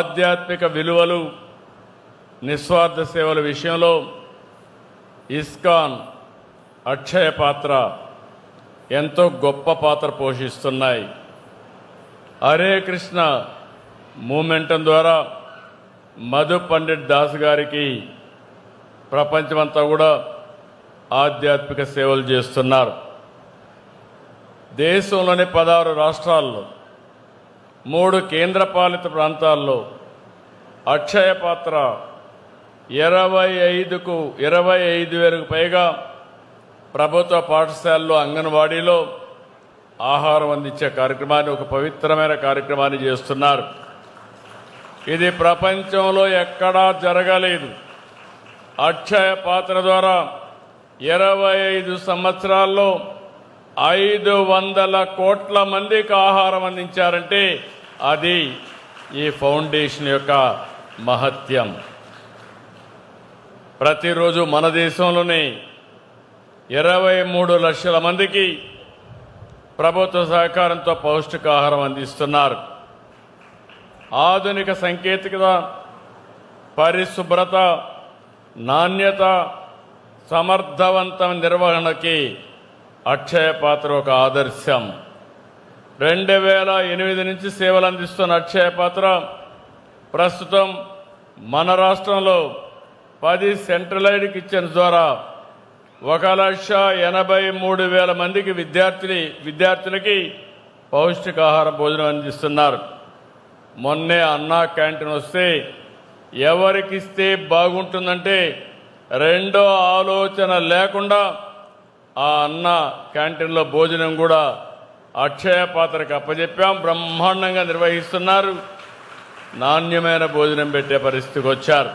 ఆధ్యాత్మిక విలువలు నిస్వార్థ సేవల విషయంలో ఇస్కాన్ అక్షయ పాత్ర ఎంతో గొప్ప పాత్ర పోషిస్తున్నాయి. హరే కృష్ణ మూమెంటం ద్వారా మధు పండిట్ దాస్ గారికి ప్రపంచమంతా కూడా ఆధ్యాత్మిక సేవలు చేస్తున్నారు. దేశంలోని 16 రాష్ట్రాల్లో 3 కేంద్రపాలిత ప్రాంతాల్లో అక్షయ పాత్ర 25,000కు పైగా ప్రభుత్వ పాఠశాలలో అంగన్వాడీలో ఆహారం అందించే కార్యక్రమాన్ని, ఒక పవిత్రమైన కార్యక్రమాన్ని చేస్తున్నారు. ఇది ప్రపంచంలో ఎక్కడా జరగలేదు. అక్షయ పాత్ర ద్వారా 25 సంవత్సరాల్లో 500 కోట్ల మందికి ఆహారం అందించారంటే అది ఈ ఫౌండేషన్ యొక్క మహత్యం. ప్రతిరోజు మన దేశంలోనే 23 లక్షల మందికి ప్రభుత్వ సహకారంతో పౌష్టికాహారం అందిస్తున్నారు. ఆధునిక సాంకేతికత, పరిశుభ్రత, నాణ్యత, సమర్థవంతం నిర్వహణకి అక్షయ పాత్ర ఒక ఆదర్శం. 2008 నుంచి సేవలు అందిస్తున్న అక్షయ పాత్ర ప్రస్తుతం మన రాష్ట్రంలో 10 సెంట్రలైజ్డ్ కిచెన్స్ ద్వారా 1,83,000 మందికి విద్యార్థులకి పౌష్టికాహార భోజనం అందిస్తున్నారు. మొన్నే అన్నా క్యాంటీన్ వస్తే ఎవరికిస్తే బాగుంటుందంటే రెండో ఆలోచన లేకుండా ఆ అన్న క్యాంటీన్లో భోజనం కూడా అక్షయ పాత్రకు అప్పచెప్పాం. బ్రహ్మాండంగా నిర్వహిస్తున్నారు. నాణ్యమైన భోజనం పెట్టే పరిస్థితికి వచ్చారు.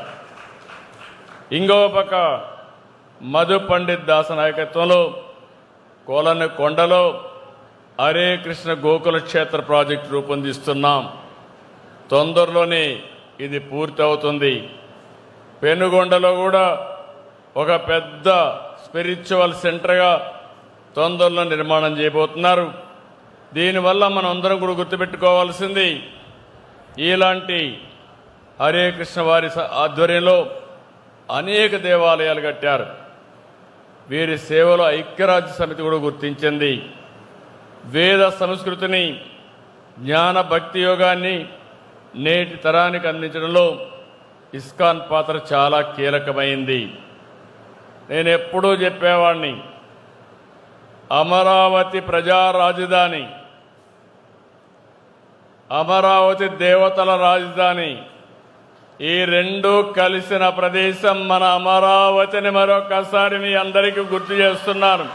ఇంకో పక్క మధు పండిట్ దాస్ నాయకత్వంలో కొండలో హరే కృష్ణ గోకుల క్షేత్ర ప్రాజెక్టు రూపొందిస్తున్నాం. తొందరలోనే ఇది పూర్తి అవుతుంది. పెనుగొండలో కూడా ఒక పెద్ద స్పిరిచువల్ సెంటర్గా తొందరలో నిర్మాణం చేయబోతున్నారు. దీనివల్ల మనం అందరం కూడా గుర్తుపెట్టుకోవాల్సింది, ఇలాంటి హరే కృష్ణ వారి ఆధ్వర్యంలో అనేక దేవాలయాలు కట్టారు. వీరి సేవలో ఐక్యరాజ్య సమితి కూడా గుర్తించింది. వేద సంస్కృతిని, జ్ఞాన భక్తి యోగాన్ని నేటి తరానికి అందించడంలో ఇస్కాన్ పాత్ర చాలా కీలకమైంది. నేను ఎప్పుడూ చెప్పేవాడిని, అమరావతి ప్రజా రాజధాని, అమరావతి దేవతల రాజధాని, ఈ రెండు కలిసిన ప్రదేశం మన అమరావతిని మరొకసారి మీ అందరికీ గుర్తు చేస్తున్నాను.